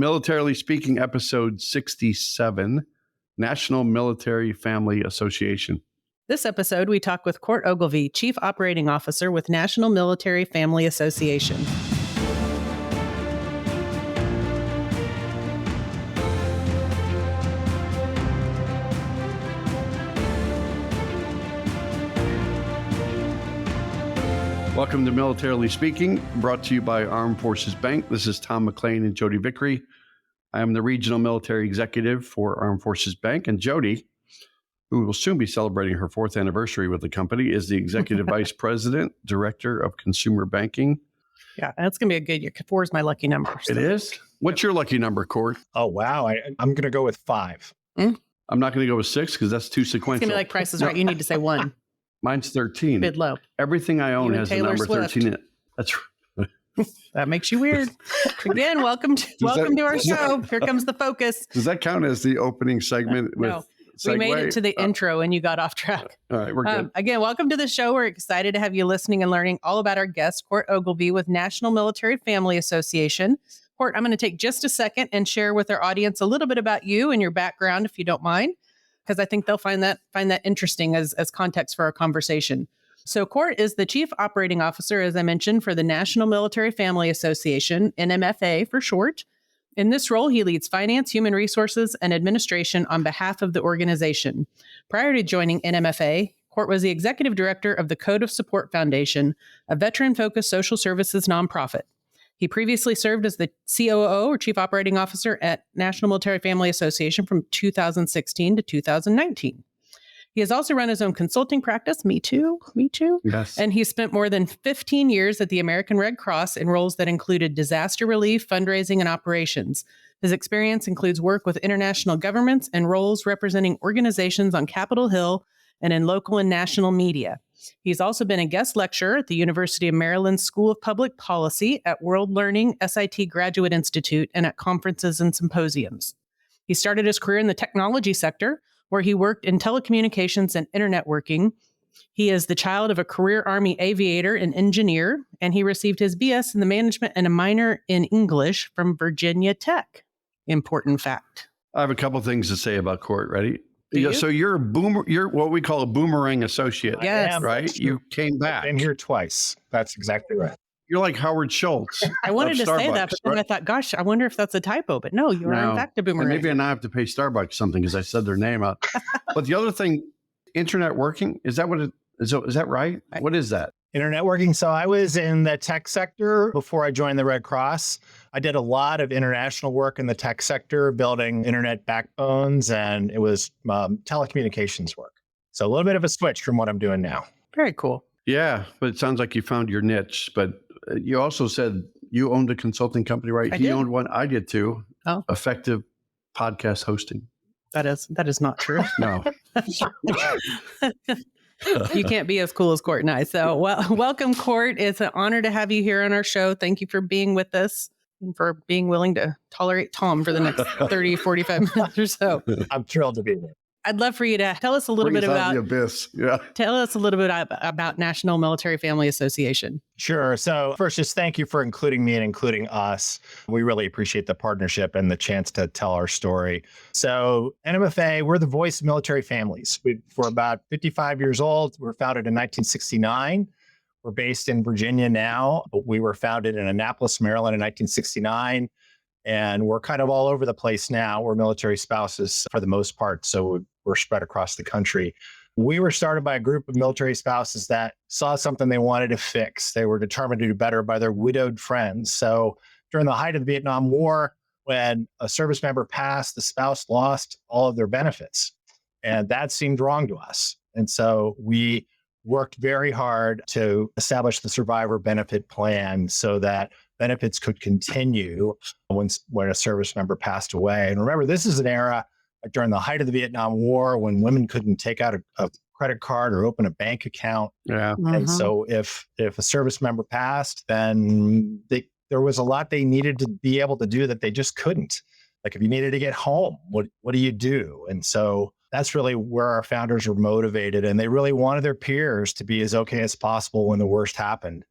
Militarily Speaking, episode 67, National Military Family Association. This episode, we talk with Court Ogilvie, Chief Operating Officer with National Military Family Association. Welcome to Militarily Speaking, brought to you by Armed Forces Bank. This is Tom McLean and Jodi Vickery. I am the Regional Military Executive for Armed Forces Bank, and Jodi, who will soon be celebrating her 4th anniversary with the company, is the Executive Vice President, Director of Consumer Banking. Yeah, that's going to be a good year. 4 is my lucky number. So. It is? What's your lucky number, Court? Oh, wow. I'm going to go with 5. I'm not going to go with 6 because that's too sequential. It's going to be like Price is Right. You need to say 1. Mine's 13. Bid low. Everything I own has the number Swift. 13 in it. That's That makes you weird. Again, welcome to our show. Here comes the focus. Does that count as the opening segment? No. We made it to the intro and you got off track. All right, we're good. Again, welcome to the show. We're excited to have you listening and learning all about our guest, Court Ogilvie with National Military Family Association. Court, I'm going to take just a second and share with our audience a little bit about you and your background, if you don't mind, because I think they'll find that interesting as context for our conversation. So Court is the Chief Operating Officer, as I mentioned, for the National Military Family Association, NMFA for short. In this role, he leads finance, human resources, and administration on behalf of the organization. Prior to joining NMFA, Court was the Executive Director of the Code of Support Foundation, a veteran-focused social services nonprofit. He previously served as the COO, or Chief Operating Officer, at National Military Family Association from 2016 to 2019. He has also run his own consulting practice, Me Too. Yes. And he spent more than 15 years at the American Red Cross in roles that included disaster relief, fundraising, and operations. His experience includes work with international governments and roles representing organizations on Capitol Hill and in local and national media. He's also been a guest lecturer at the University of Maryland School of Public Policy, at World Learning SIT Graduate Institute, and at conferences and symposiums. He started his career in the technology sector, where he worked in telecommunications and internet working. He is the child of a career Army aviator and engineer, and he received his BS in the management and a minor in English from Virginia Tech. Important fact. I have a couple things to say about Court. Ready? You? So you're a boomer. You're what we call a boomerang associate. Yes. Right? You came back. I've been here twice. That's exactly right. You're like Howard Schultz. I wanted to say that, but then I thought, gosh, I wonder if that's a typo. But no, you are in fact a boomerang. And maybe I now have to pay Starbucks something because I said their name out. But the other thing, internet working, is that what it is? Is that right? What is that? Internet working. So I was in the tech sector before I joined the Red Cross. I did a lot of international work in the tech sector, building internet backbones, and it was telecommunications work. So a little bit of a switch from what I'm doing now. Very cool. Yeah, but it sounds like you found your niche. But you also said you owned a consulting company, right? I He did. owned one. I did too. Oh. Effective podcast hosting. That is not true. No. You can't be as cool as Court and I. So welcome, Court. It's an honor to have you here on our show. Thank you for being with us and for being willing to tolerate Tom for the next 30, 45 minutes or so. I'm thrilled to be here. I'd love for you to tell us a little bit about the abyss. Yeah. Tell us a little bit about National Military Family Association. Sure. So first, just thank you for including me and including us. We really appreciate the partnership and the chance to tell our story. So NMFA, we're the voice of military families. We're about 55 years old. We were founded in 1969. We're based in Virginia now, but we were founded in Annapolis, Maryland in 1969. And we're kind of all over the place now. We're military spouses for the most part. So we're spread across the country. We were started by a group of military spouses that saw something they wanted to fix. They were determined to do better by their widowed friends. So during the height of the Vietnam War, when a service member passed, the spouse lost all of their benefits. And that seemed wrong to us. And so we worked very hard to establish the survivor benefit plan so that benefits could continue when a service member passed away. And remember, this is an era during the height of the Vietnam War when women couldn't take out a credit card or open a bank account. Yeah. And so if a service member passed, then there was a lot they needed to be able to do that they just couldn't. Like if you needed to get home, what do you do? And so that's really where our founders were motivated. And they really wanted their peers to be as okay as possible when the worst happened.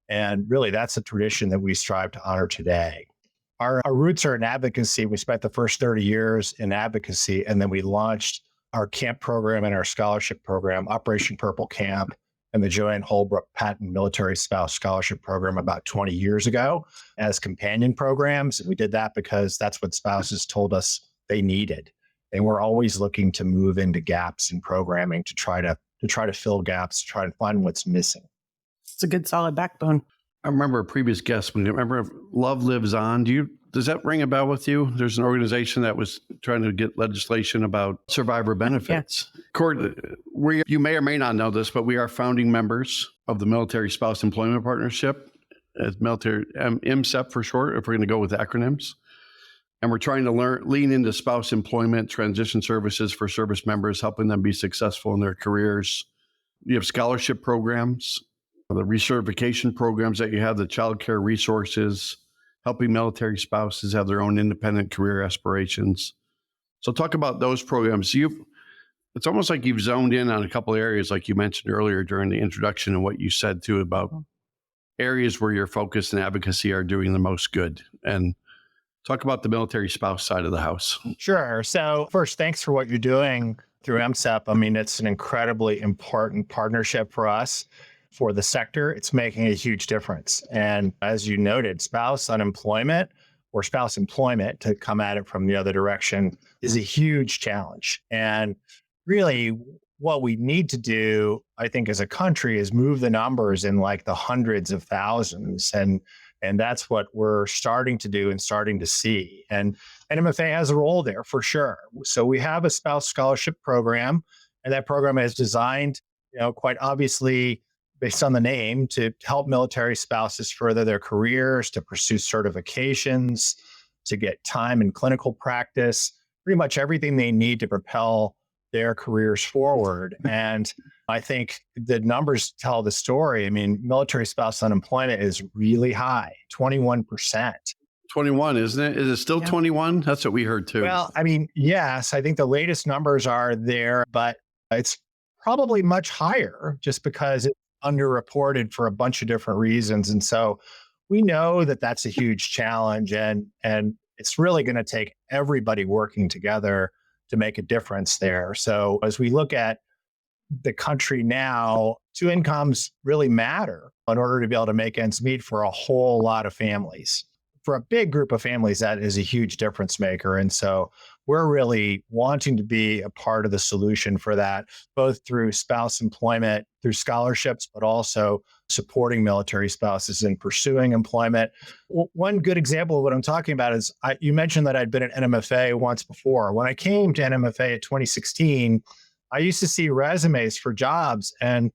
And really, that's a tradition that we strive to honor today. Our roots are in advocacy. We spent the first 30 years in advocacy, and then we launched our camp program and our scholarship program, Operation Purple Camp, and the Joanne Holbrook Patton Military Spouse Scholarship Program about 20 years ago as companion programs. We did that because that's what spouses told us they needed. And we're always looking to move into gaps in programming to try to fill gaps, to try to find what's missing. It's a good solid backbone. I remember a previous guest. Remember Love Lives On? Does that ring a bell with you? There's an organization that was trying to get legislation about survivor benefits. Yeah. Court, you may or may not know this, but we are founding members of the Military Spouse Employment Partnership, as military MSEP for short, if we're going to go with acronyms. And we're trying to lean into spouse employment, transition services for service members, helping them be successful in their careers. You have scholarship programs, the recertification programs that you have, the childcare resources, helping military spouses have their own independent career aspirations. So talk about those programs. It's almost like you've zoned in on a couple of areas, like you mentioned earlier during the introduction and what you said too about areas where your focus and advocacy are doing the most good. And talk about the military spouse side of the house. Sure. So first, thanks for what you're doing through MSEP. I mean, it's an incredibly important partnership for us. For the sector, it's making a huge difference. And as you noted, spouse unemployment or spouse employment, to come at it from the other direction, is a huge challenge. And really, what we need to do, I think, as a country is move the numbers in like the hundreds of thousands. And that's what we're starting to do and starting to see. And NMFA has a role there for sure. So we have a spouse scholarship program, and that program is designed, quite obviously, based on the name, to help military spouses further their careers, to pursue certifications, to get time in clinical practice, pretty much everything they need to propel their careers forward. And I think the numbers tell the story. I mean, military spouse unemployment is really high, 21%. 21, isn't it? Is it still 21? That's what we heard too. Well, I mean, yes, I think the latest numbers are there, but it's probably much higher just because it's underreported for a bunch of different reasons. And so we know that that's a huge challenge, and it's really going to take everybody working together to make a difference there. So as we look at the country now, two incomes really matter in order to be able to make ends meet for a whole lot of families. For a big group of families, that is a huge difference maker. And so we're really wanting to be a part of the solution for that, both through spouse employment, through scholarships, but also supporting military spouses in pursuing employment. One good example of what I'm talking about is, you mentioned that I'd been at NMFA once before. When I came to NMFA in 2016, I used to see resumes for jobs, and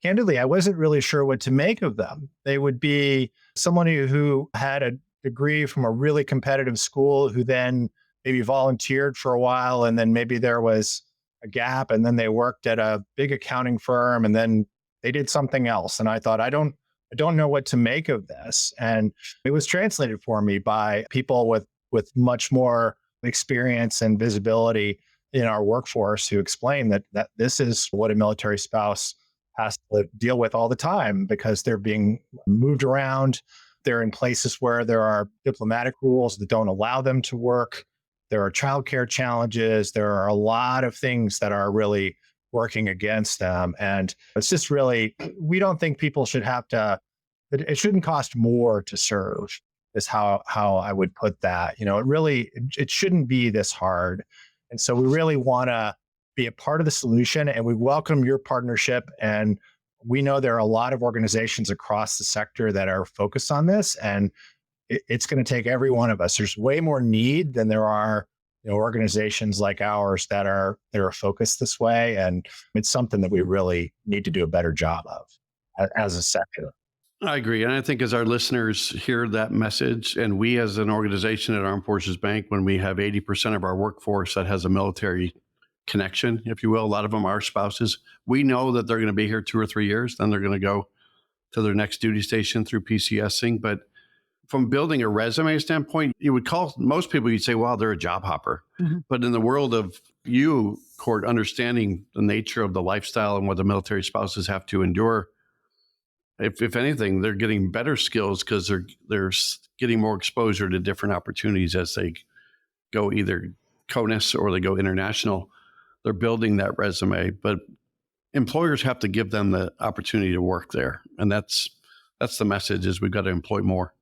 candidly, I wasn't really sure what to make of them. They would be someone who had a degree from a really competitive school who then maybe volunteered for a while, and then maybe there was a gap, and then they worked at a big accounting firm, and then they did something else. And I thought, I don't know what to make of this. And it was translated for me by people with much more experience and visibility in our workforce who explained that this is what a military spouse has to deal with all the time, because they're being moved around. They're in places where there are diplomatic rules that don't allow them to work. There are childcare challenges. There are a lot of things that are really working against them. And it's just really, we don't think people should have to, it shouldn't cost more to serve, is how I would put that. It shouldn't be this hard. And so we really want to be a part of the solution, and we welcome your partnership. And we know there are a lot of organizations across the sector that are focused on this, and it's going to take every one of us. There's way more need than there are organizations like ours that are focused this way. And it's something that we really need to do a better job of as a sector. I agree. And I think as our listeners hear that message, and we as an organization at Armed Forces Bank, when we have 80% of our workforce that has a military connection, if you will, a lot of them are spouses, we know that they're going to be here 2 or 3 years, then they're going to go to their next duty station through PCSing. But from building a resume standpoint, you would call most people, you'd say, wow, they're a job hopper. Mm-hmm. But in the world of you, Court, understanding the nature of the lifestyle and what the military spouses have to endure, if anything, they're getting better skills because they're getting more exposure to different opportunities as they go either CONUS or they go international. They're building that resume, but employers have to give them the opportunity to work there. And that's the message, is we've got to employ more,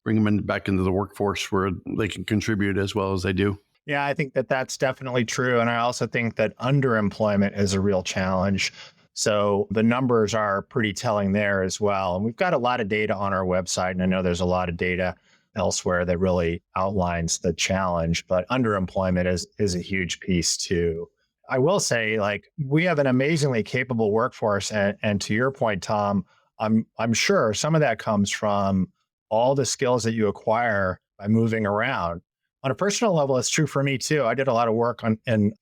bring them back into the workforce where they can contribute as well as they do. Yeah, I think that that's definitely true. And I also think that underemployment is a real challenge. So the numbers are pretty telling there as well. And we've got a lot of data on our website. And I know there's a lot of data elsewhere that really outlines the challenge, but underemployment is a huge piece too. I will say, like, we have an amazingly capable workforce. And to your point, Tom, I'm sure some of that comes from all the skills that you acquire by moving around. On a personal level, it's true for me too. I did a lot of work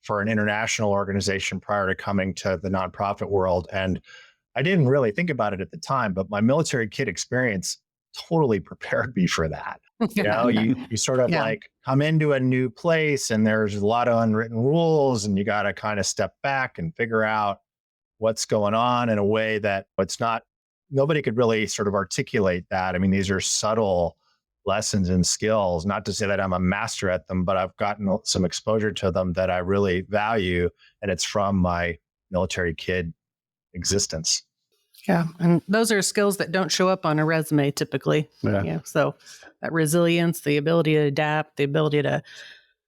for an international organization prior to coming to the nonprofit world. And I didn't really think about it at the time, but my military kid experience totally prepared me for that. You sort of like come into a new place and there's a lot of unwritten rules, and you got to kind of step back and figure out what's going on in a way that nobody could really sort of articulate that. I mean, these are subtle lessons and skills, not to say that I'm a master at them, but I've gotten some exposure to them that I really value. And it's from my military kid existence. Yeah. And those are skills that don't show up on a resume typically. Yeah. So that resilience, the ability to adapt, the ability to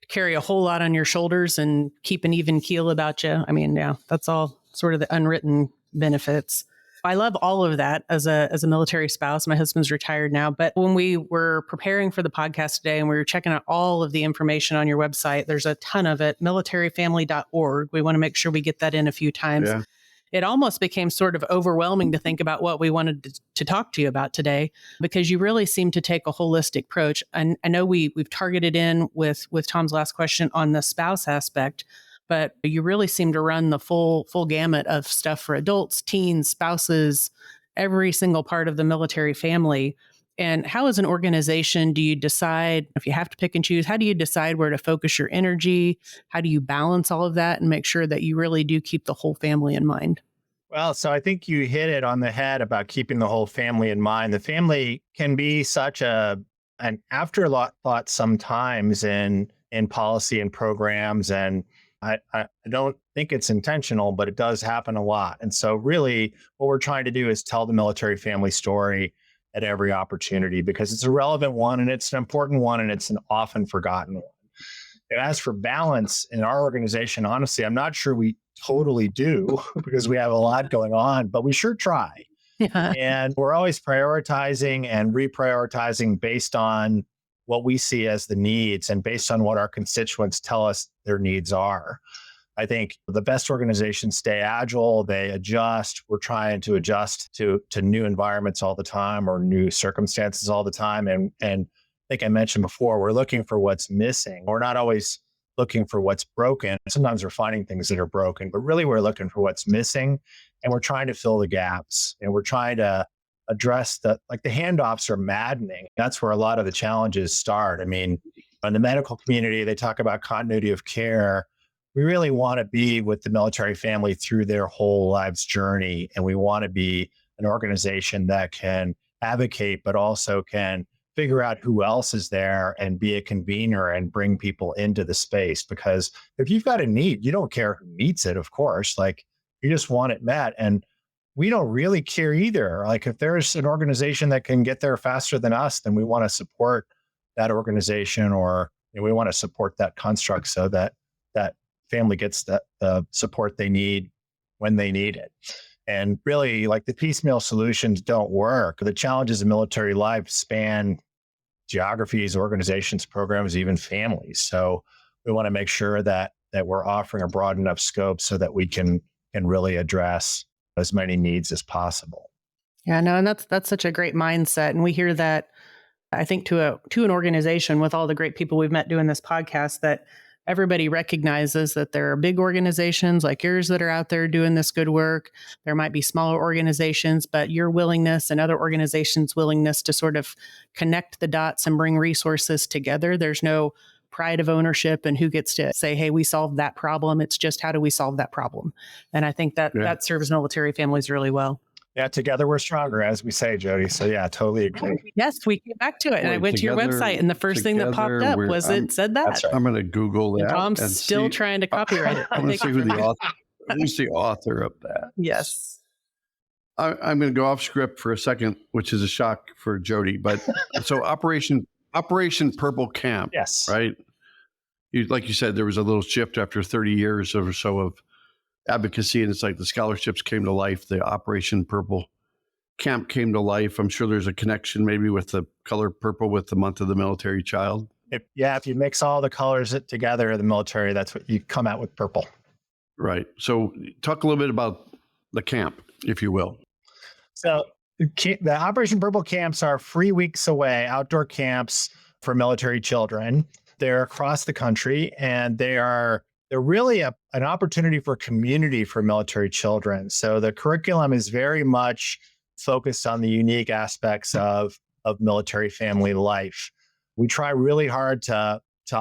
carry a whole lot on your shoulders and keep an even keel about you. I mean, yeah, that's all sort of the unwritten benefits. I love all of that as a military spouse. My husband's retired now, but when we were preparing for the podcast today and we were checking out all of the information on your website, there's a ton of it, militaryfamily.org. We want to make sure we get that in a few times. Yeah. It almost became sort of overwhelming to think about what we wanted to talk to you about today, because you really seem to take a holistic approach. And I know we've targeted in with Tom's last question on the spouse aspect, but you really seem to run the full gamut of stuff for adults, teens, spouses, every single part of the military family. And how, as an organization, do you decide, if you have to pick and choose, how do you decide where to focus your energy? How do you balance all of that and make sure that you really do keep the whole family in mind? Well, so I think you hit it on the head about keeping the whole family in mind. The family can be such an afterthought sometimes in policy and programs, and I don't think it's intentional, but it does happen a lot. And so really what we're trying to do is tell the military family story at every opportunity, because it's a relevant one and it's an important one and it's an often forgotten one. And as for balance in our organization, honestly, I'm not sure we totally do because we have a lot going on, but we sure try. Yeah. And we're always prioritizing and reprioritizing based on what we see as the needs and based on what our constituents tell us their needs are. I think the best organizations stay agile, they adjust. We're trying to adjust to new environments all the time or new circumstances all the time. And I think I mentioned before, we're looking for what's missing. We're not always looking for what's broken. Sometimes we're finding things that are broken, but really we're looking for what's missing, and we're trying to fill the gaps, and we're trying to address the handoffs are maddening. That's where a lot of the challenges start. I mean, in the medical community, they talk about continuity of care. We really want to be with the military family through their whole life's journey. And we want to be an organization that can advocate, but also can figure out who else is there and be a convener and bring people into the space. Because if you've got a need, you don't care who meets it, of course, like you just want it met. And we don't really care either. Like if there's an organization that can get there faster than us, then we want to support that organization, or we want to support that construct so that that family gets the support they need when they need it. And really, like, the piecemeal solutions don't work. The challenges of military life span geographies, organizations, programs, even families. So we want to make sure that we're offering a broad enough scope so that we can really address as many needs as possible. Yeah, no, and that's such a great mindset. And we hear that, I think, to an organization with all the great people we've met doing this podcast, that everybody recognizes that there are big organizations like yours that are out there doing this good work. There might be smaller organizations, but your willingness and other organizations' willingness to sort of connect the dots and bring resources together. There's no pride of ownership and who gets to say, hey, we solved that problem. It's just, how do we solve that problem? And I think that serves military families really well. Yeah, together we're stronger, as we say, Jodi. So yeah, totally agree. Yes, we came back to it. And I Boy, went to your together- website, and the first thing that popped together up we're- was it said that. That's right. I'm going to Google And that. Tom's and still see- trying to copyright it. I'm going to see who the author. Who's the author of that? Yes. I'm going to go off script for a second, which is a shock for Jodi. But so Operation Purple Camp, Yes. right? Like you said, there was a little shift after 30 years or so of advocacy, and it's like the scholarships came to life. The Operation Purple Camp came to life. I'm sure there's a connection maybe with the color purple with the month of the military child. If you mix all the colors together in the military, that's what you come out with purple. Right. So talk a little bit about the camp, if you will. So the Operation Purple camps are 3 weeks away, outdoor camps for military children. They're across the country, and they're really an opportunity for community for military children. So the curriculum is very much focused on the unique aspects of military family life. We try really hard to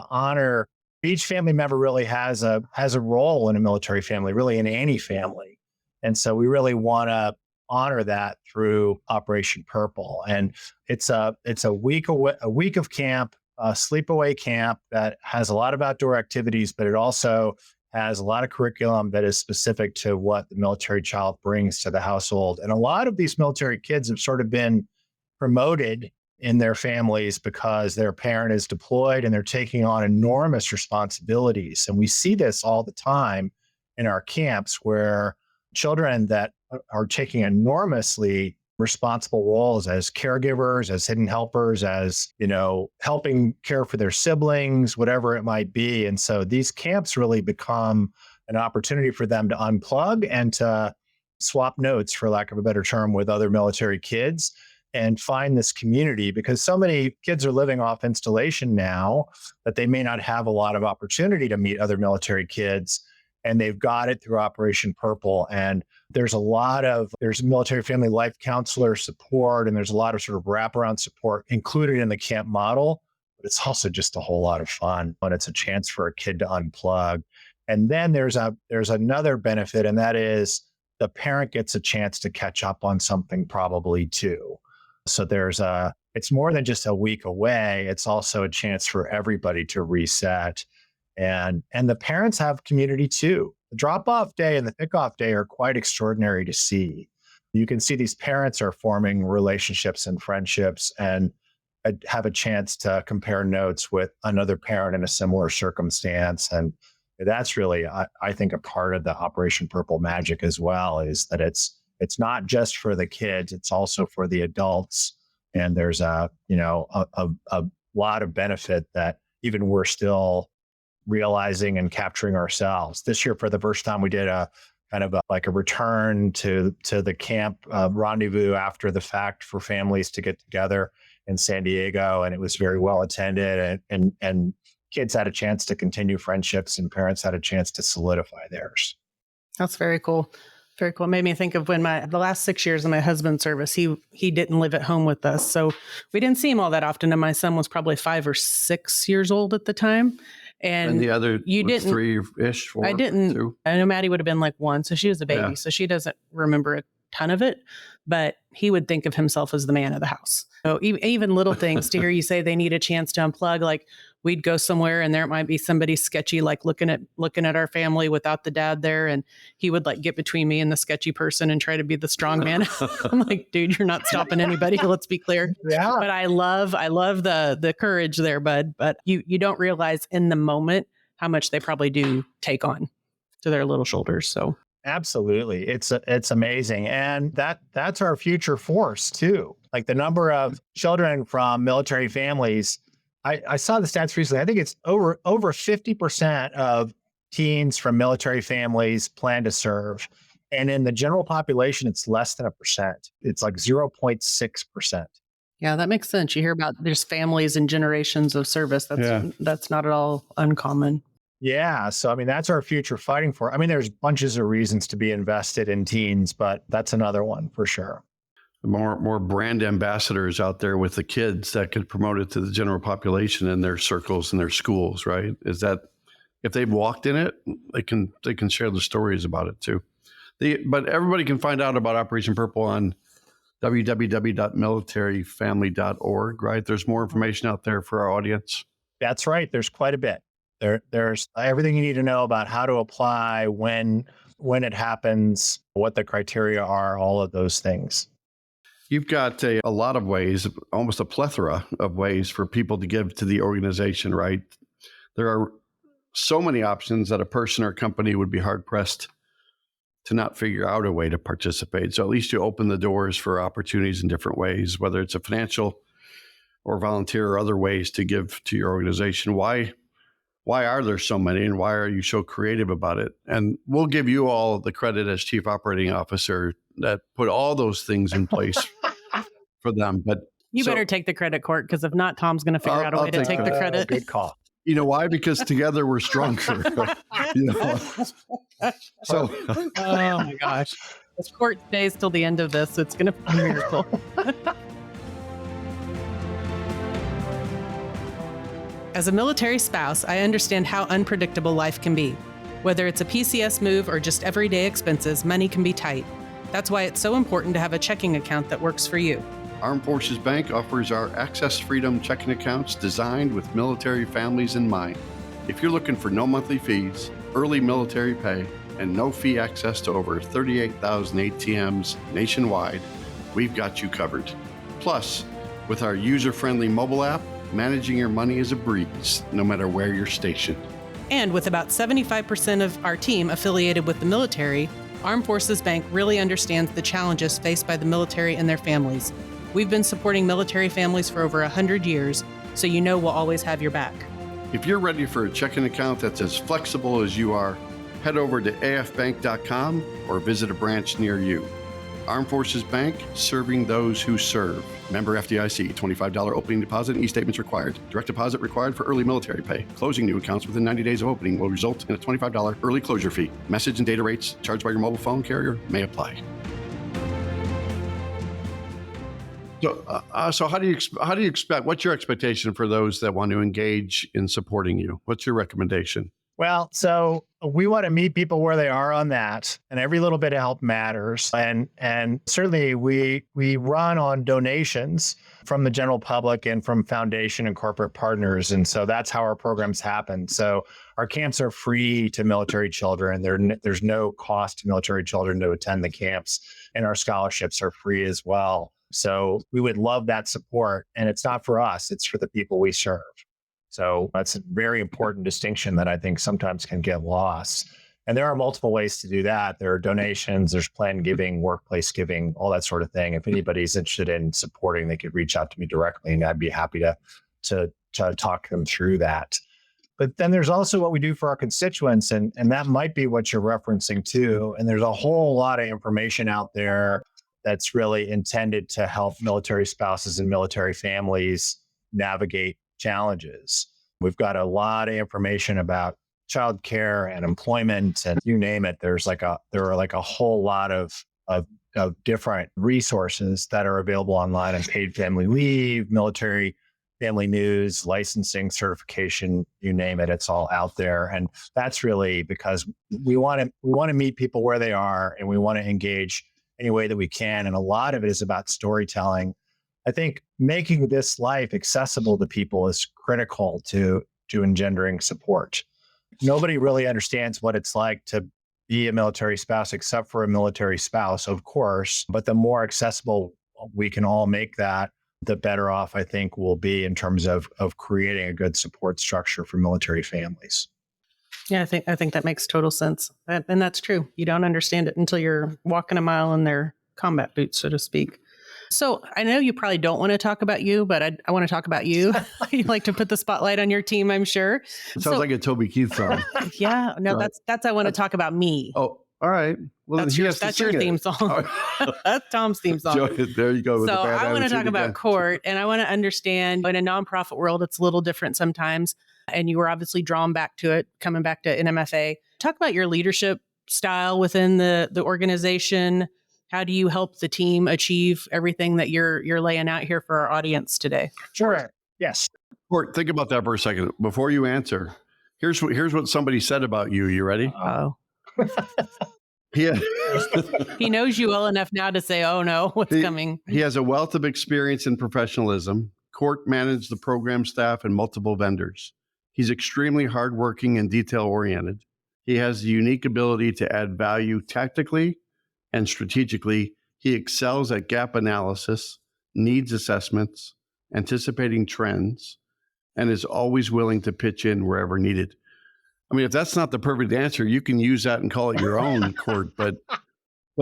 honor each family member. Really has a role in a military family, really in any family, and so we really want to honor that through Operation Purple. And it's a week of camp, a sleepaway camp that has a lot of outdoor activities, but it also has a lot of curriculum that is specific to what the military child brings to the household. And a lot of these military kids have sort of been promoted in their families because their parent is deployed and they're taking on enormous responsibilities. And we see this all the time in our camps where children that are taking enormously responsible roles as caregivers, as hidden helpers, as, helping care for their siblings, whatever it might be. And so these camps really become an opportunity for them to unplug and to swap notes, for lack of a better term, with other military kids and find this community, because so many kids are living off installation now that they may not have a lot of opportunity to meet other military kids. And they've got it through Operation Purple. And there's military family life counselor support, and there's a lot of sort of wraparound support included in the camp model. But it's also just a whole lot of fun when it's a chance for a kid to unplug. And then there's another benefit, and that is the parent gets a chance to catch up on something probably too. So it's more than just a week away. It's also a chance for everybody to reset. And the parents have community too. The drop-off day and the pick-off day are quite extraordinary to see. You can see these parents are forming relationships and friendships and have a chance to compare notes with another parent in a similar circumstance. And that's really, I think, a part of the Operation Purple magic as well, is that it's not just for the kids, it's also for the adults. And there's a lot of benefit that even we're still realizing and capturing ourselves. This year, for the first time, we did a kind of like a return to the camp rendezvous after the fact for families to get together in San Diego. And it was very well attended, and kids had a chance to continue friendships and parents had a chance to solidify theirs. That's very cool. Very cool. It made me think of when the last 6 years of my husband's service, he didn't live at home with us. So we didn't see him all that often. And my son was probably 5 or 6 years old at the time. And the other you was didn't, 3-ish, 4. I didn't. 2. I know Maddie would have been like 1. So she was a baby. Yeah. So she doesn't remember a ton of it, but he would think of himself as the man of the house. So even little things to hear you say they need a chance to unplug, like we'd go somewhere and there might be somebody sketchy, like looking at our family without the dad there. And he would like get between me and the sketchy person and try to be the strong man. I'm like, dude, you're not stopping anybody. Let's be clear. Yeah. But I love the courage there, bud. But you don't realize in the moment how much they probably do take on to their little shoulders. So absolutely. It's amazing. And that's our future force too. Like the number of children from military families, I saw the stats recently. I think it's over 50% of teens from military families plan to serve. And in the general population, it's less than 1%. It's like 0.6%. Yeah, that makes sense. You hear about there's families and generations of service. That's not at all uncommon. Yeah. So, I mean, that's our future fighting for. I mean, there's bunches of reasons to be invested in teens, but that's another one for sure. More brand ambassadors out there with the kids that could promote it to the general population in their circles and their schools, right? Is that if they've walked in it, they can share the stories about it too. But everybody can find out about Operation Purple on www.militaryfamily.org, right? There's more information out there for our audience. That's right. There's quite a bit. There's everything you need to know about how to apply, when it happens, what the criteria are, all of those things. You've got a lot of ways, almost a plethora of ways for people to give to the organization, right? There are so many options that a person or company would be hard-pressed to not figure out a way to participate. So at least you open the doors for opportunities in different ways, whether it's a financial or volunteer or other ways to give to your organization. Why are there so many, and why are you so creative about it? And we'll give you all the credit as Chief Operating Officer that put all those things in place for them. But you better take the credit, Court, because if not, Tom's going to figure out a way to take the credit. Good call. You know why? Because together we're stronger. You know? So, oh my gosh. This Court stays till the end of this. It's going to be a miracle. As a military spouse, I understand how unpredictable life can be. Whether it's a PCS move or just everyday expenses, money can be tight. That's why it's so important to have a checking account that works for you. Armed Forces Bank offers our Access Freedom checking accounts designed with military families in mind. If you're looking for no monthly fees, early military pay, and no fee access to over 38,000 ATMs nationwide, we've got you covered. Plus, with our user-friendly mobile app, managing your money is a breeze, no matter where you're stationed. And with about 75% of our team affiliated with the military, Armed Forces Bank really understands the challenges faced by the military and their families. We've been supporting military families for over 100 years, so you know we'll always have your back. If you're ready for a checking account that's as flexible as you are, head over to afbank.com or visit a branch near you. Armed Forces Bank, serving those who serve. Member FDIC, $25 opening deposit and e-statements required. Direct deposit required for early military pay. Closing new accounts within 90 days of opening will result in a $25 early closure fee. Message and data rates charged by your mobile phone carrier may apply. So how do you expect, what's your expectation for those that want to engage in supporting you? What's your recommendation? Well, so we want to meet people where they are on that, and every little bit of help matters. And certainly we run on donations from the general public and from foundation and corporate partners. And so that's how our programs happen. So our camps are free to military children. There's no cost to military children to attend the camps, and our scholarships are free as well. So we would love that support. And it's not for us, it's for the people we serve. So that's a very important distinction that I think sometimes can get lost. And there are multiple ways to do that. There are donations, there's planned giving, workplace giving, all that sort of thing. If anybody's interested in supporting, they could reach out to me directly, and I'd be happy to talk them through that. But then there's also what we do for our constituents, and that might be what you're referencing too. And there's a whole lot of information out there that's really intended to help military spouses and military families navigate challenges. We've got a lot of information about childcare and employment, and you name it. There are a whole lot of different resources that are available online on paid family leave, military family news, licensing, certification, you name it. It's all out there. And that's really because we want to meet people where they are, and we want to engage any way that we can. And a lot of it is about storytelling. I think making this life accessible to people is critical to engendering support. Nobody really understands what it's like to be a military spouse, except for a military spouse, of course. But the more accessible we can all make that, the better off I think we'll be in terms of creating a good support structure for military families. Yeah, I think that makes total sense. And that's true. You don't understand it until you're walking a mile in their combat boots, so to speak. So I know you probably don't want to talk about you, but I want to talk about you. You like to put the spotlight on your team, I'm sure. It sounds like a Toby Keith song. Yeah, no, that's I want to talk about me. Oh, all right. Well, that's your theme song. That's Tom's theme song. There you go. With so the bad I want to talk about again. Court, and I want to understand in a nonprofit world, it's a little different sometimes. And you were obviously drawn back to it, coming back to NMFA. Talk about your leadership style within the organization. How do you help the team achieve everything that you're laying out here for our audience today? Sure. Yes. Court, think about that for a second. Before you answer, here's what somebody said about you. You ready? Oh. Yeah. He knows you well enough now to say, oh no, what's coming? He has a wealth of experience and professionalism. Court managed the program staff and multiple vendors. He's extremely hardworking and detail-oriented. He has the unique ability to add value tactically and strategically. He excels at gap analysis, needs assessments, anticipating trends, and is always willing to pitch in wherever needed. I mean, if that's not the perfect answer, you can use that and call it your own, Court. But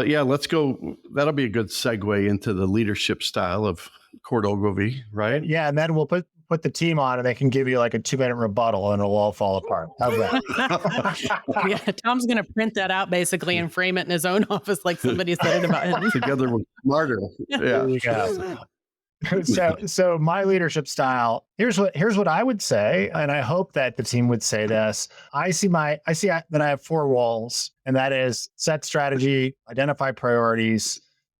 yeah, let's go. That'll be a good segue into the leadership style of Court Ogilvie, right? Yeah, and then we'll put the team on, and they can give you like a 2-minute rebuttal, and it'll all fall apart. How's that? Yeah, Tom's going to print that out basically and frame it in his own office like somebody said it about him. Together with smarter. Yeah. There you go. So my leadership style, here's what I would say, and I hope that the team would say this. I see that I have 4 roles, and that is set strategy, identify priorities,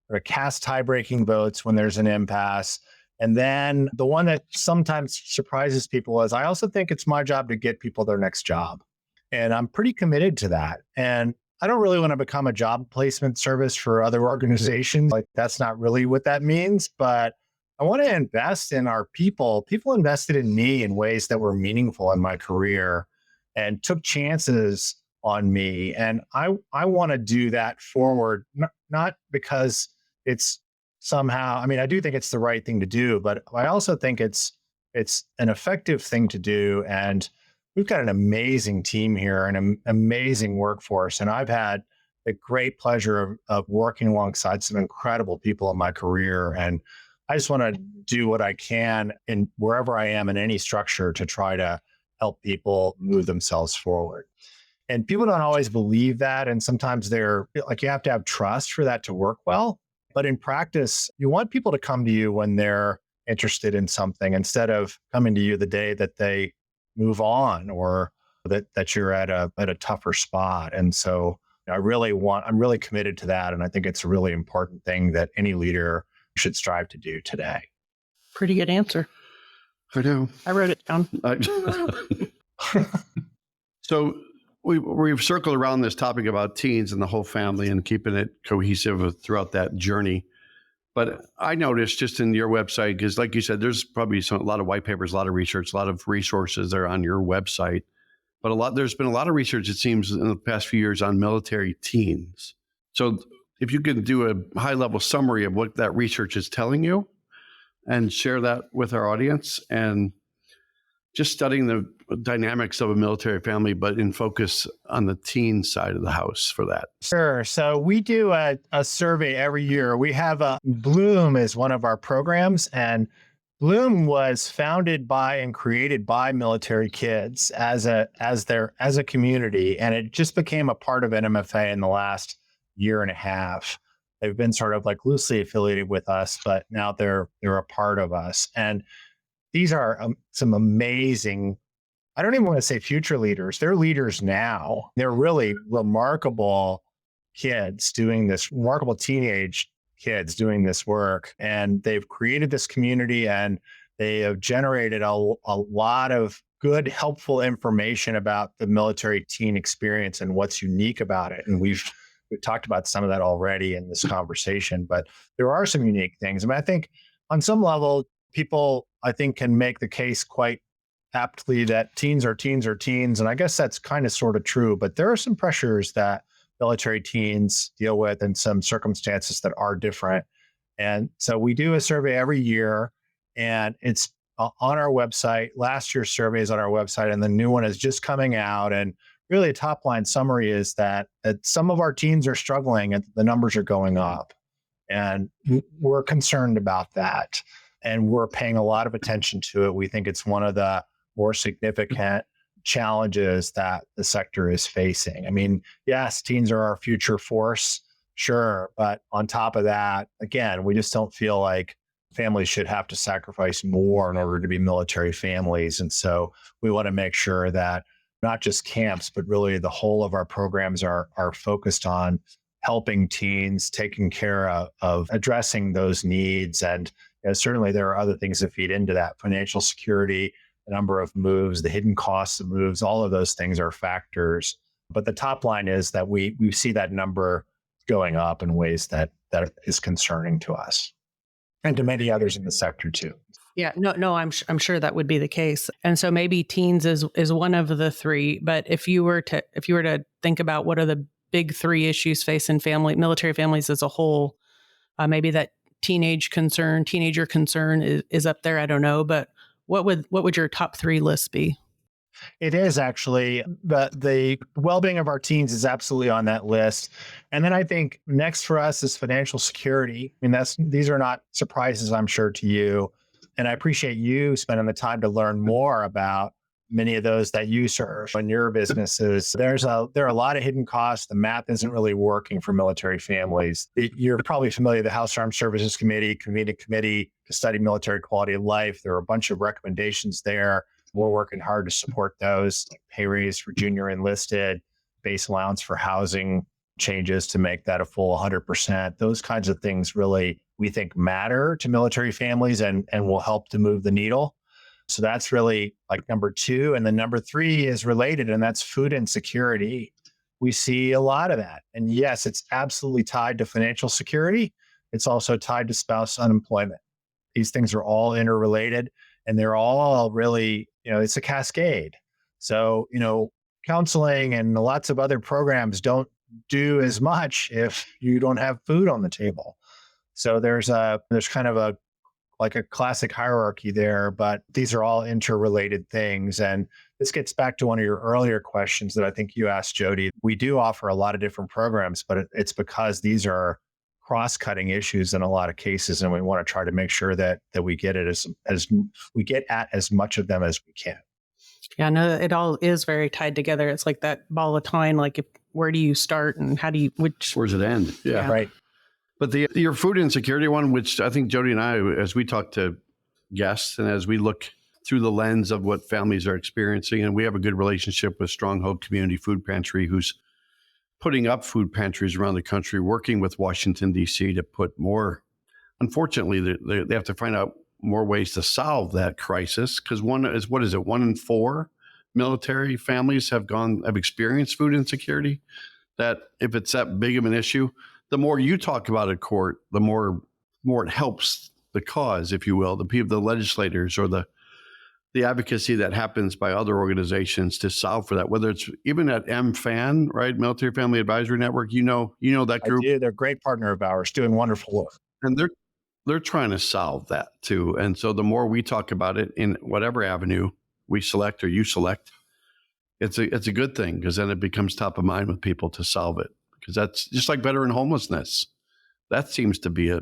or cast tie-breaking votes when there's an impasse. And then the one that sometimes surprises people is I also think it's my job to get people their next job. And I'm pretty committed to that. And I don't really want to become a job placement service for other organizations. Like, that's not really what that means, but I want to invest in our people. People invested in me in ways that were meaningful in my career and took chances on me. And I want to do that forward, not because it's somehow, I mean, I do think it's the right thing to do, but I also think it's an effective thing to do. And we've got an amazing team here and an amazing workforce. And I've had the great pleasure of working alongside some incredible people in my career. And I just want to do what I can in wherever I am in any structure to try to help people move themselves forward. And people don't always believe that. And sometimes they're like, you have to have trust for that to work well. But in practice, you want people to come to you when they're interested in something instead of coming to you the day that they move on or that you're at a tougher spot. And so I'm really committed to that. And I think it's a really important thing that any leader should strive to do today. Pretty good answer. I know. I wrote it down. So we've circled around this topic about teens and the whole family and keeping it cohesive throughout that journey. But I noticed just in your website, because like you said, there's probably a lot of white papers, a lot of research, a lot of resources that are on your website. But there's been a lot of research, it seems, in the past few years on military teens. So if you could do a high-level summary of what that research is telling you and share that with our audience, and just studying the dynamics of a military family, but in focus on the teen side of the house for that. Sure. So we do a survey every year. We have Bloom is one of our programs, and Bloom was founded by and created by military kids as a community, and it just became a part of NMFA in the last year and a half. They've been sort of like loosely affiliated with us, but now they're a part of us. And these are some amazing, I don't even want to say future leaders. They're leaders now. They're really remarkable kids doing this, remarkable teenage kids doing this work. And they've created this community, and they have generated a lot of good, helpful information about the military teen experience and what's unique about it. And we've talked about some of that already in this conversation, but there are some unique things. I mean, I think on some level, people, I think, can make the case quite aptly that teens are teens are teens. And I guess that's kind of sort of true, but there are some pressures that military teens deal with and some circumstances that are different. And so we do a survey every year, and it's on our website. Last year's survey is on our website, and the new one is just coming out. And really a top line summary is that some of our teens are struggling and the numbers are going up. And we're concerned about that. And we're paying a lot of attention to it. We think it's one of the more significant challenges that the sector is facing. I mean, yes, teens are our future force, sure. But on top of that, again, we just don't feel like families should have to sacrifice more in order to be military families. And so we want to make sure that not just camps, but really the whole of our programs are focused on helping teens, taking care of addressing those needs. And certainly there are other things that feed into that: financial security, the number of moves, the hidden costs of moves, all of those things are factors. But the top line is that we see that number going up in ways that is concerning to us and to many others in the sector too. Yeah, no, I'm sure that would be the case. And so maybe teens is one of the three. But if you were to think about what are the big three issues facing military families as a whole, maybe that teenager concern is up there. I don't know, but what would your top three list be? It is actually, but the well-being of our teens is absolutely on that list. And then I think next for us is financial security. I mean, these are not surprises, I'm sure, to you. And I appreciate you spending the time to learn more about many of those that you serve in your businesses. There are a lot of hidden costs. The math isn't really working for military families. You're probably familiar with the House Armed Services Committee, convened a committee to study military quality of life. There are a bunch of recommendations there. We're working hard to support those, like pay raise for junior enlisted, base allowance for housing changes to make that a full 100%. Those kinds of things really, we think, matter to military families and will help to move the needle. So that's really like number two. And then number three is related, and that's food insecurity. We see a lot of that. And yes, it's absolutely tied to financial security. It's also tied to spouse unemployment. These things are all interrelated, and they're all really, it's a cascade. So, counseling and lots of other programs don't do as much if you don't have food on the table. So there's kind of a classic hierarchy there, but these are all interrelated things. And this gets back to one of your earlier questions that I think you asked, Jodi. We do offer a lot of different programs, but it's because these are cross-cutting issues in a lot of cases, and we want to try to make sure that we get it as we get at as much of them as we can. Yeah, no, it all is very tied together. It's like that ball of twine. Like, where do you start and where's it end? Yeah. Right. But your food insecurity one, which I think Jodi and I, as we talk to guests and as we look through the lens of what families are experiencing, and we have a good relationship with Stronghold Community Food Pantry, who's putting up food pantries around the country, working with Washington, D.C. to put more. Unfortunately, they have to find out more ways to solve that crisis, because one in 4 military families have experienced food insecurity. That if it's that big of an issue, the more you talk about it, Court, the more it helps the cause, if you will, the legislators or the advocacy that happens by other organizations to solve for that, whether it's even at MFAN, right? Military Family Advisory Network, you know that group. I do. They're a great partner of ours, doing wonderful work. And they're trying to solve that too. And so the more we talk about it in whatever avenue we select or you select, it's a good thing, because then it becomes top of mind with people to solve it. Because that's just like veteran homelessness. That seems to be a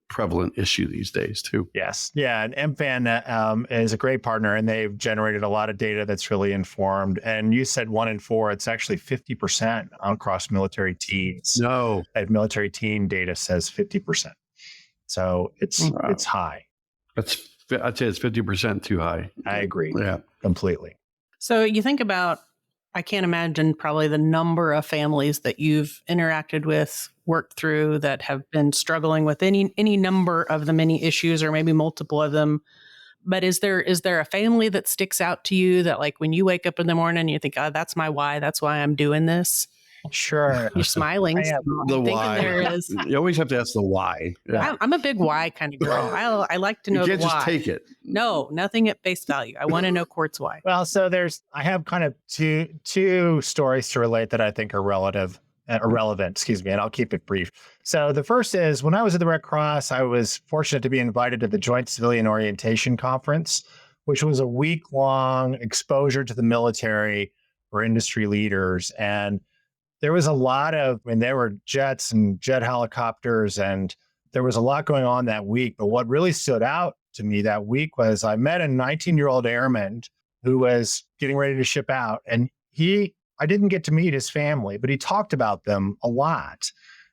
prevalent issue these days too. Yes. Yeah. And MFAN is a great partner, and they've generated a lot of data that's really informed. And you said 1 in 4, it's actually 50% across military teens. No. Military teen data says 50%. So it's high. I'd say it's 50% too high. I agree. Yeah. Completely. So you think about, I can't imagine probably the number of families that you've interacted with, worked through, that have been struggling with any number of the many issues, or maybe multiple of them. But is there a family that sticks out to you that, like, when you wake up in the morning, you think, oh, that's my why. That's why I'm doing this. Sure. You're smiling. The why. There is. You always have to ask the why. Yeah. I'm a big why kind of girl. I like to know you the can't why. just take it. No, nothing at face value. I want to know Court's why. Well, so I have kind of two stories to relate that I think are relevant, and I'll keep it brief. So the first is, when I was at the Red Cross, I was fortunate to be invited to the Joint Civilian Orientation Conference, which was a week-long exposure to the military for industry leaders. And there was a lot there were jets and jet helicopters, and there was a lot going on that week. But what really stood out to me that week was I met a 19-year-old airman who was getting ready to ship out. And I didn't get to meet his family, but he talked about them a lot.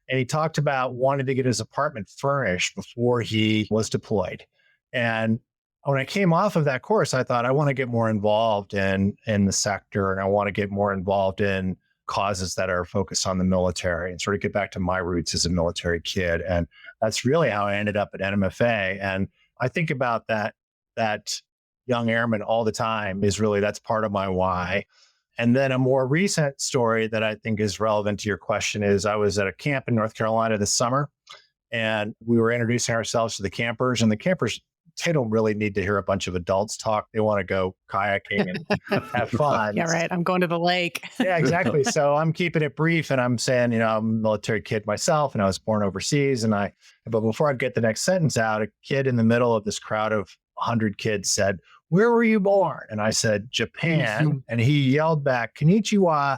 And he talked about wanting to get his apartment furnished before he was deployed. And when I came off of that course, I thought, I want to get more involved in the sector, and I want to get more involved in causes that are focused on the military, and sort of get back to my roots as a military kid. And that's really how I ended up at NMFA. And I think about that young airman all the time. That's part of my why. And then a more recent story that I think is relevant to your question is I was at a camp in North Carolina this summer, and we were introducing ourselves to the campers, and the campers, they don't really need to hear a bunch of adults talk. They want to go kayaking and have fun. Yeah, right. I'm going to the lake. Yeah, exactly. So I'm keeping it brief, and I'm saying, I'm a military kid myself, and I was born overseas. But before I get the next sentence out, a kid in the middle of this crowd of 100 kids said, "Where were you born?" And I said, "Japan." And he yelled back, "Konnichiwa."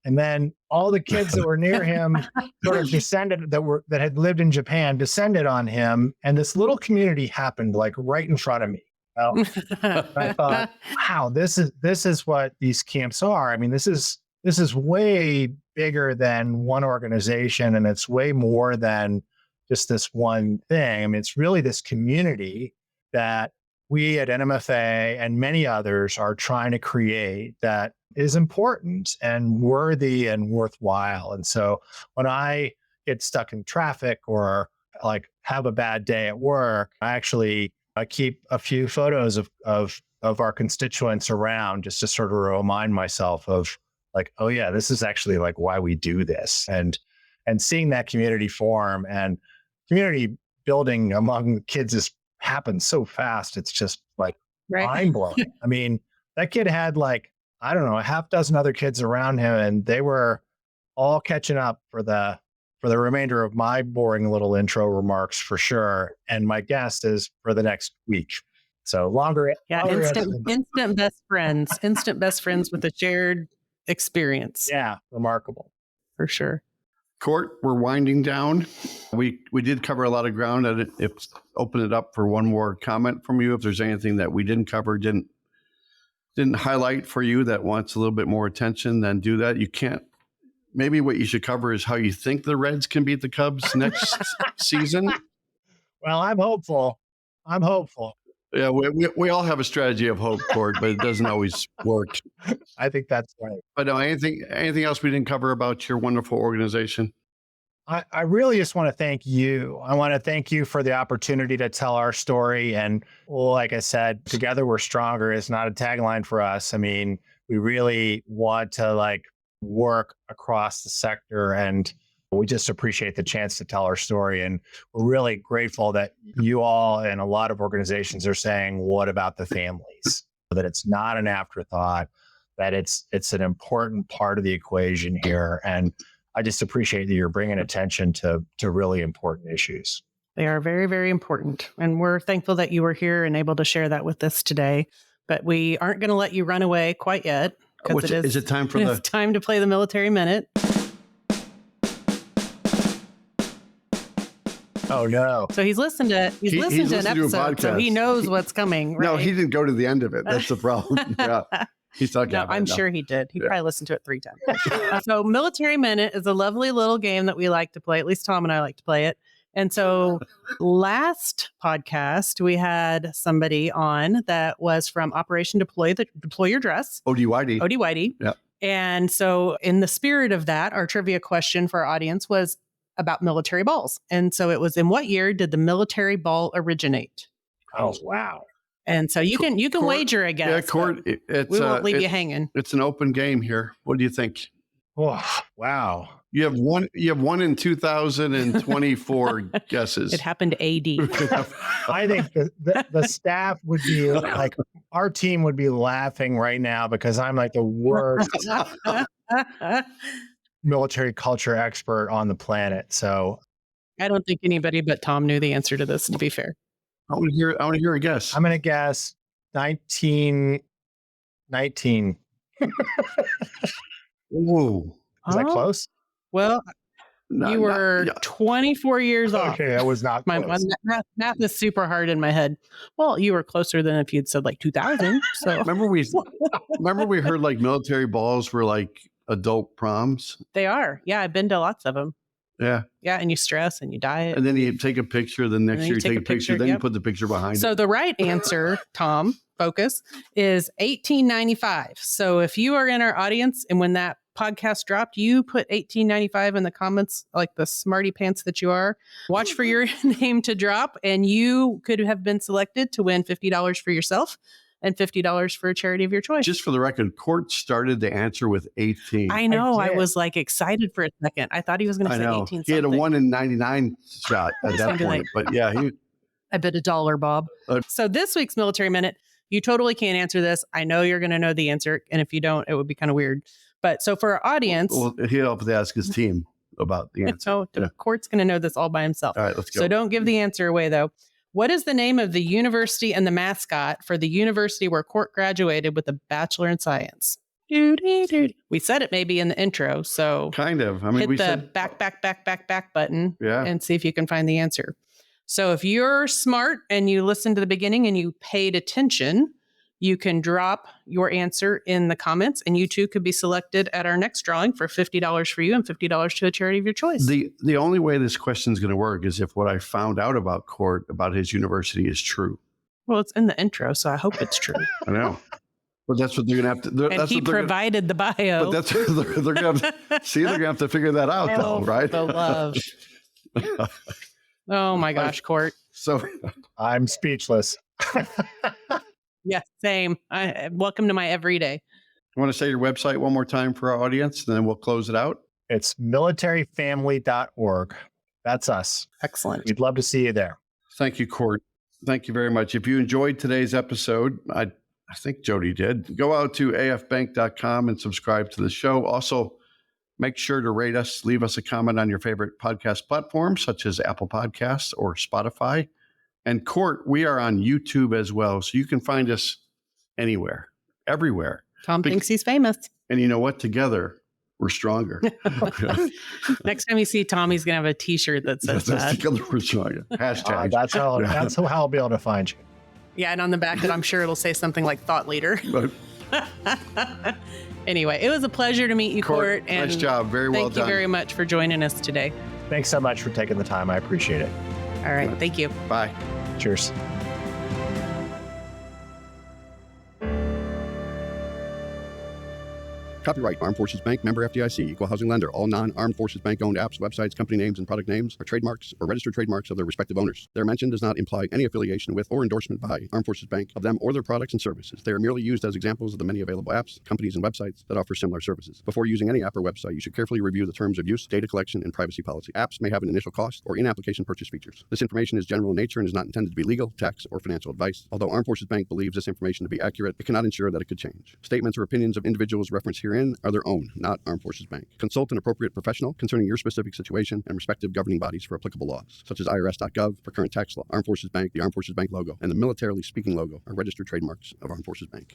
And then all the kids that were near him sort of descended that had lived in Japan, descended on him. And this little community happened like right in front of me. Well, I thought, wow, this is what these camps are. I mean, this is way bigger than one organization, and it's way more than just this one thing. I mean, it's really this community that we at NMFA and many others are trying to create that is important and worthy and worthwhile. And so when I get stuck in traffic or like have a bad day at work, I keep a few photos of our constituents around just to sort of remind myself of like, oh yeah, this is actually like why we do this. And seeing that community form and community building among kids happens so fast. It's just like mind blowing. I mean, that kid had like, I don't know, a half dozen other kids around him, and they were all catching up for the remainder of my boring little intro remarks for sure. And my guest is for the next week. So longer. Yeah. Instant best friends with a shared experience. Yeah. Remarkable. For sure. Court, we're winding down. We did cover a lot of ground, and open it up for one more comment from you. If there's anything that we didn't cover, didn't highlight for you that wants a little bit more attention, then do that. You can't. Maybe what you should cover is how you think the Reds can beat the Cubs next season. Well, I'm hopeful. Yeah, we all have a strategy of hope, Court, but it doesn't always work. I think that's right. But no, anything else we didn't cover about your wonderful organization? I really just want to thank you. I want to thank you for the opportunity to tell our story. And like I said, together we're stronger is not a tagline for us. I mean, we really want to work across the sector, and we just appreciate the chance to tell our story. And we're really grateful that you all and a lot of organizations are saying, what about the families? That it's not an afterthought, that it's an important part of the equation here. And I just appreciate that you're bringing attention to really important issues. They are very, very important. And we're thankful that you were here and able to share that with us today. But we aren't going to let you run away quite yet. Is it time for it's time to play the Military Minute. Oh no! So he's listened to an episode, so he knows what's coming. Right? No, he didn't go to the end of it. That's the problem. Yeah. He's talking about I'm sure he did. He probably listened to it 3 times. So Military Minute is a lovely little game that we like to play. At least Tom and I like to play it. And so last podcast, we had somebody on that was from Operation Deploy Your Dress. ODYD. Yeah. And so in the spirit of that, our trivia question for our audience was about military balls. And so it was, in what year did the military ball originate? Oh, wow. And so you can Court, wager, I guess. Yeah, Court. We won't leave you hanging. It's an open game here. What do you think? Oh, wow. You have one in 2024 guesses. It happened AD. I think the staff would be like, our team would be laughing right now because I'm like the worst military culture expert on the planet. So I don't think anybody but Tom knew the answer to this, to be fair. I want to hear a guess. I'm going to guess 1919. Whoa. Is that close? Well, you were 24 years off. Okay, I was not close. My math is super hard in my head. Well, you were closer than if you'd said 2000. So remember we heard military balls were adult proms. They are. Yeah, I've been to lots of them. Yeah. Yeah, and you stress and you diet. And then you take a picture. The next year you take a picture. Then you put the picture behind it. So the right answer, Tom, focus, is 1895. So if you are in our audience and when that podcast dropped, you put 1895 in the comments like the smarty pants that you are. Watch for your name to drop, and you could have been selected to win $50 for yourself and $50 for a charity of your choice. Just for the record, Court started the answer with 18. I know. I did. was like excited for a second. I thought he was going to I say know. 18 He had a something. 1 in 99 shot at that Something point. But yeah, I bet $1, Bob. So this week's Military Minute, you totally can't answer this. I know you're going to know the answer. And if you don't, it would be kind of weird. But so for our audience. well, he'll have to ask his team about the answer. So the Court's going to know this all by himself. All right, let's go. So don't give the answer away, though. What is the name of the university and the mascot for the university where Court graduated with a Bachelor in Science? We said it maybe in the intro, so Kind of. I mean, hit we the said back button yeah. and see if you can find the answer. So if you're smart and you listened to the beginning and you paid attention, you can drop your answer in the comments, and you too could be selected at our next drawing for $50 for you and $50 to a charity of your choice. The only way this question is going to work is if what I found out about Court, about his university, is true. Well, it's in the intro, so I hope it's true. I know. But that's what they're going to have to. And he provided the bio. But that's what they're going to have. See, they're going to have to figure that out, though, right? The love. Oh my gosh, Court. So I'm speechless. Yeah, same. Welcome to my everyday. I want to say your website one more time for our audience, and then we'll close it out. It's militaryfamily.org. That's us. Excellent. We'd love to see you there. Thank you, Court. Thank you very much. If you enjoyed today's episode, I think Jodi did, go out to afbank.com and subscribe to the show. Also, make sure to rate us, leave us a comment on your favorite podcast platform, such as Apple Podcasts or Spotify. And Court, we are on YouTube as well. So you can find us anywhere, everywhere. Tom thinks he's famous. And you know what? Together, we're stronger. Next time you see Tom, he's going to have a t-shirt that says that. Together, we're stronger. Hashtag. That's how I'll be able to find you. Yeah, and on the back, I'm sure it'll say something like thought leader. Anyway, it was a pleasure to meet you, Court. And nice job. Very well done. Thank you very much for joining us today. Thanks so much for taking the time. I appreciate it. All right. Thank you. Bye. Cheers. Copyright Armed Forces Bank, member FDIC, equal housing lender. All non-Armed Forces Bank owned apps, websites, company names, and product names are trademarks or registered trademarks of their respective owners. Their mention does not imply any affiliation with or endorsement by Armed Forces Bank of them or their products and services. They are merely used as examples of the many available apps, companies, and websites that offer similar services. Before using any app or website, you should carefully review the terms of use, data collection, and privacy policy. Apps may have an initial cost or in-application purchase features. This information is general in nature and is not intended to be legal, tax, or financial advice. Although Armed Forces Bank believes this information to be accurate, it cannot ensure that it could change. Statements or opinions of individuals referenced herein are their own, not Armed Forces Bank. Consult an appropriate professional concerning your specific situation and respective governing bodies for applicable laws, such as irs.gov for current tax law. Armed Forces Bank, the Armed Forces Bank logo, and the Militarily Speaking logo are registered trademarks of Armed Forces Bank.